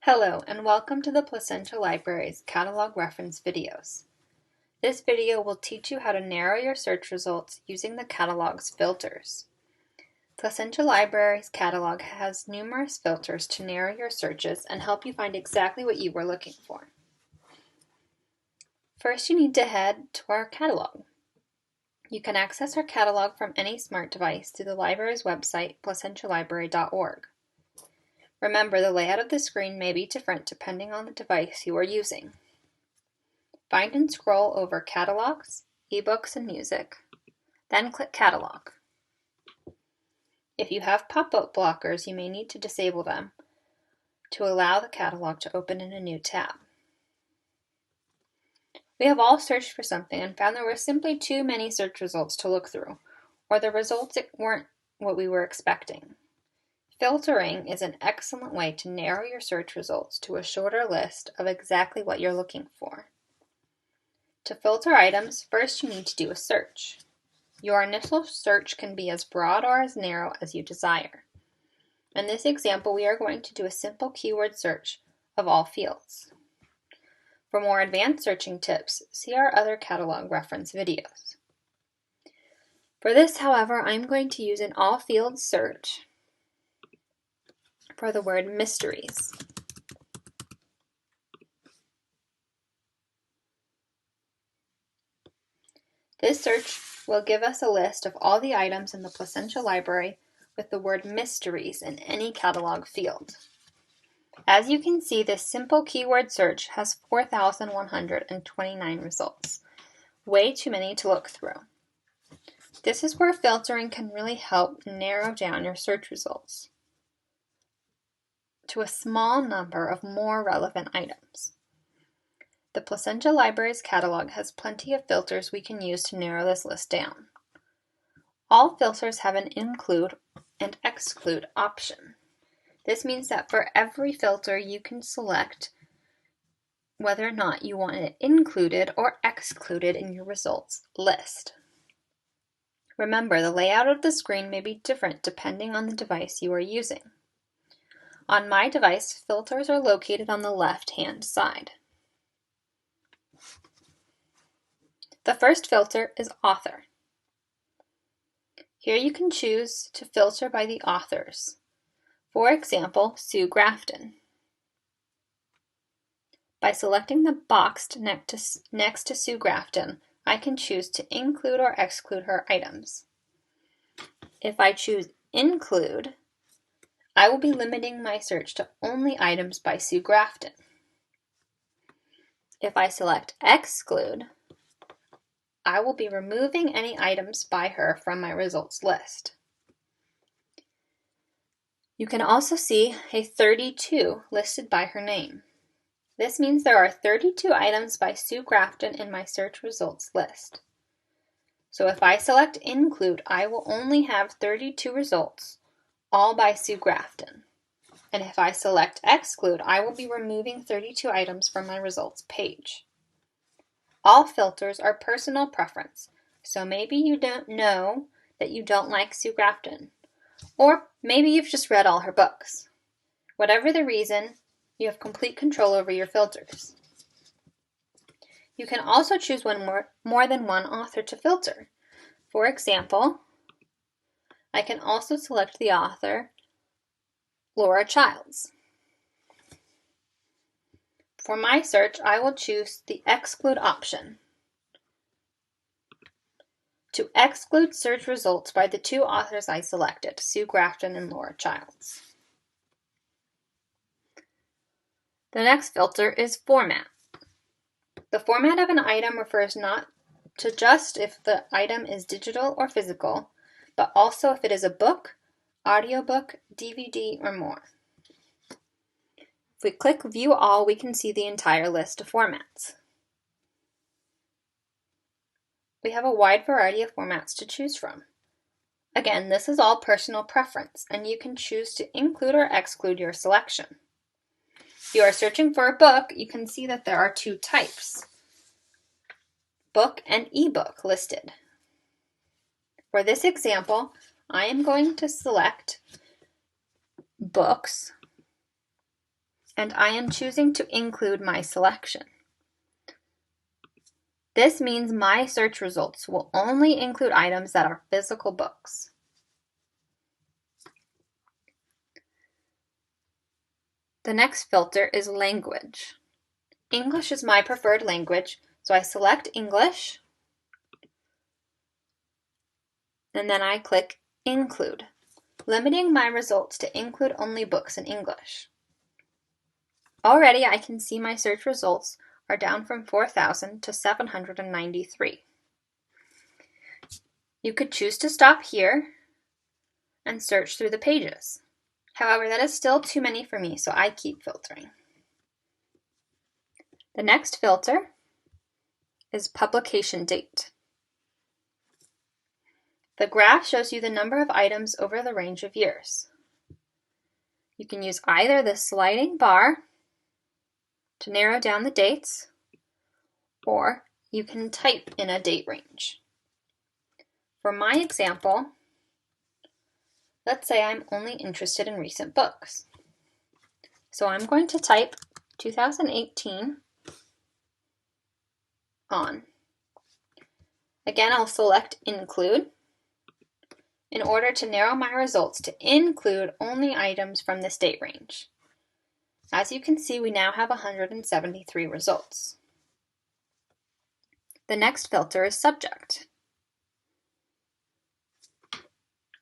Hello and welcome to the Placentia Library's catalog reference videos. This video will teach you how to narrow your search results using the catalog's filters. Placentia Library's catalog has numerous filters to narrow your searches and help you find exactly what you were looking for. First, you need to head to our catalog. You can access our catalog from any smart device through the library's website, placentialibrary.org. Remember, the layout of the screen may be different depending on the device you are using. Find and scroll over Catalogs, eBooks, and Music, then click Catalog. If you have pop-up blockers, you may need to disable them to allow the catalog to open in a new tab. We have all searched for something and found there were simply too many search results to look through, or the results weren't what we were expecting. Filtering is an excellent way to narrow your search results to a shorter list of exactly what you're looking for. To filter items, first you need to do a search. Your initial search can be as broad or as narrow as you desire. In this example, we are going to do a simple keyword search of all fields. For more advanced searching tips, see our other catalog reference videos. For this, however, I'm going to use an all fields search for the word mysteries. This search will give us a list of all the items in the Placentia Library with the word mysteries in any catalog field. As you can see, this simple keyword search has 4,129 results. Way too many to look through. This is where filtering can really help narrow down your search results to a small number of more relevant items. The Placentia Library's catalog has plenty of filters we can use to narrow this list down. All filters have an include and exclude option. This means that for every filter you can select whether or not you want it included or excluded in your results list. Remember, the layout of the screen may be different depending on the device you are using. On my device, filters are located on the left-hand side. The first filter is author. Here you can choose to filter by the authors. For example, Sue Grafton. By selecting the box next to Sue Grafton, I can choose to include or exclude her items. If I choose include, I will be limiting my search to only items by Sue Grafton. If I select exclude, I will be removing any items by her from my results list. You can also see a 32 listed by her name. This means there are 32 items by Sue Grafton in my search results list. So if I select include, I will only have 32 results, all by Sue Grafton. And if I select exclude, I will be removing 32 items from my results page. All filters are personal preference, so maybe you don't know that you don't like Sue Grafton, or maybe you've just read all her books. Whatever the reason, you have complete control over your filters. You can also choose more than one author to filter. For example, I can also select the author Laura Childs. For my search, I will choose the exclude option to exclude search results by the two authors I selected, Sue Grafton and Laura Childs. The next filter is format. The format of an item refers not to just if the item is digital or physical, but also if it is a book, audiobook, DVD, or more. If we click View All, we can see the entire list of formats. We have a wide variety of formats to choose from. Again, this is all personal preference, and you can choose to include or exclude your selection. If you are searching for a book, you can see that there are two types, book and ebook, listed. For this example, I am going to select books and I am choosing to include my selection. This means my search results will only include items that are physical books. The next filter is language. English is my preferred language, so I select English, and then I click Include, limiting my results to include only books in English. Already I can see my search results are down from 4,000 to 793. You could choose to stop here and search through the pages. However, that is still too many for me, so I keep filtering. The next filter is publication date. The graph shows you the number of items over the range of years. You can use either the sliding bar to narrow down the dates, or you can type in a date range. For my example, let's say I'm only interested in recent books. So I'm going to type 2018 on. Again, I'll select Include in order to narrow my results to include only items from this date range. As you can see, we now have 173 results. The next filter is subject.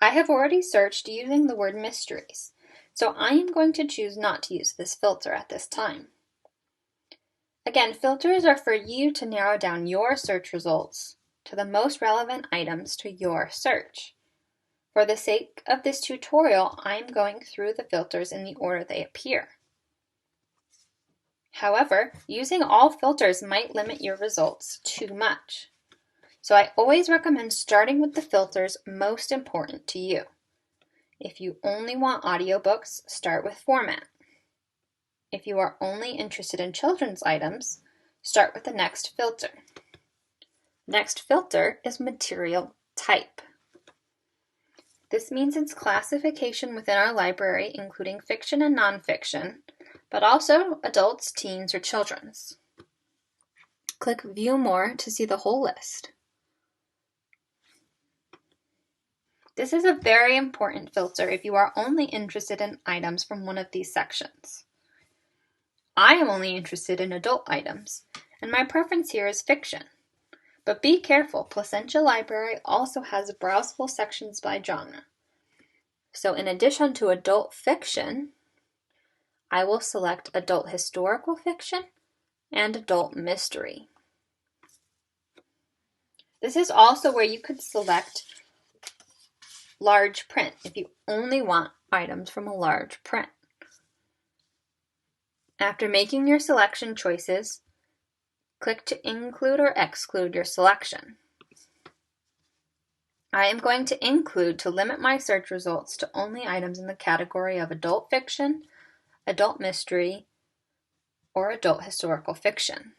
I have already searched using the word mysteries, so I am going to choose not to use this filter at this time. Again, filters are for you to narrow down your search results to the most relevant items to your search. For the sake of this tutorial, I'm going through the filters in the order they appear. However, using all filters might limit your results too much. So I always recommend starting with the filters most important to you. If you only want audiobooks, start with format. If you are only interested in children's items, start with the next filter. Next filter is material type. This means its classification within our library, including fiction and nonfiction, but also adults, teens, or children's. Click View More to see the whole list. This is a very important filter if you are only interested in items from one of these sections. I am only interested in adult items, and my preference here is fiction. But be careful, Placentia Library also has browsable sections by genre. So in addition to adult fiction, I will select adult historical fiction and adult mystery. This is also where you could select large print if you only want items from a large print. After making your selection choices, click to include or exclude your selection. I am going to include to limit my search results to only items in the category of adult fiction, adult mystery, or adult historical fiction.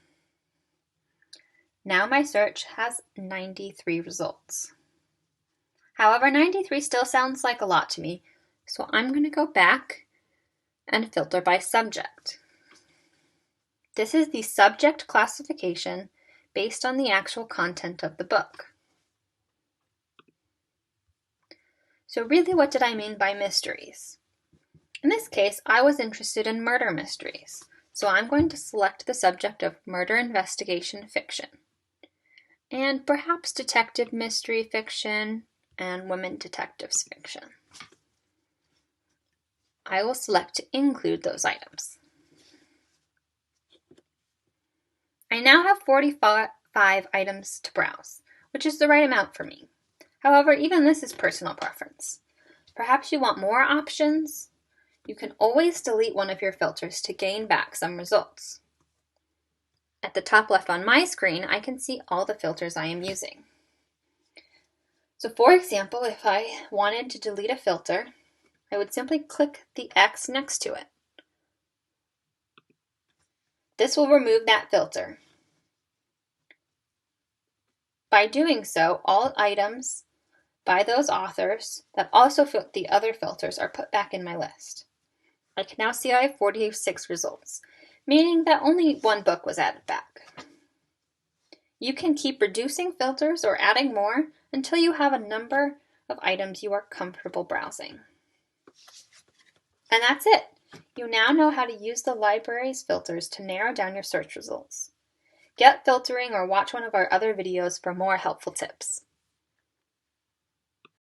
Now my search has 93 results. However, 93 still sounds like a lot to me, so I'm going to go back and filter by subject. This is the subject classification based on the actual content of the book. So really, what did I mean by mysteries? In this case, I was interested in murder mysteries, so I'm going to select the subject of murder investigation fiction, and perhaps detective mystery fiction and women detectives fiction. I will select to include those items. I now have 45 items to browse, which is the right amount for me. However, even this is personal preference. Perhaps you want more options. You can always delete one of your filters to gain back some results. At the top left on my screen, I can see all the filters I am using. So for example, if I wanted to delete a filter, I would simply click the X next to it. This will remove that filter. By doing so, all items by those authors that also fit the other filters are put back in my list. I can now see I have 46 results, meaning that only one book was added back. You can keep reducing filters or adding more until you have a number of items you are comfortable browsing. And that's it. You now know how to use the library's filters to narrow down your search results. Get filtering or watch one of our other videos for more helpful tips.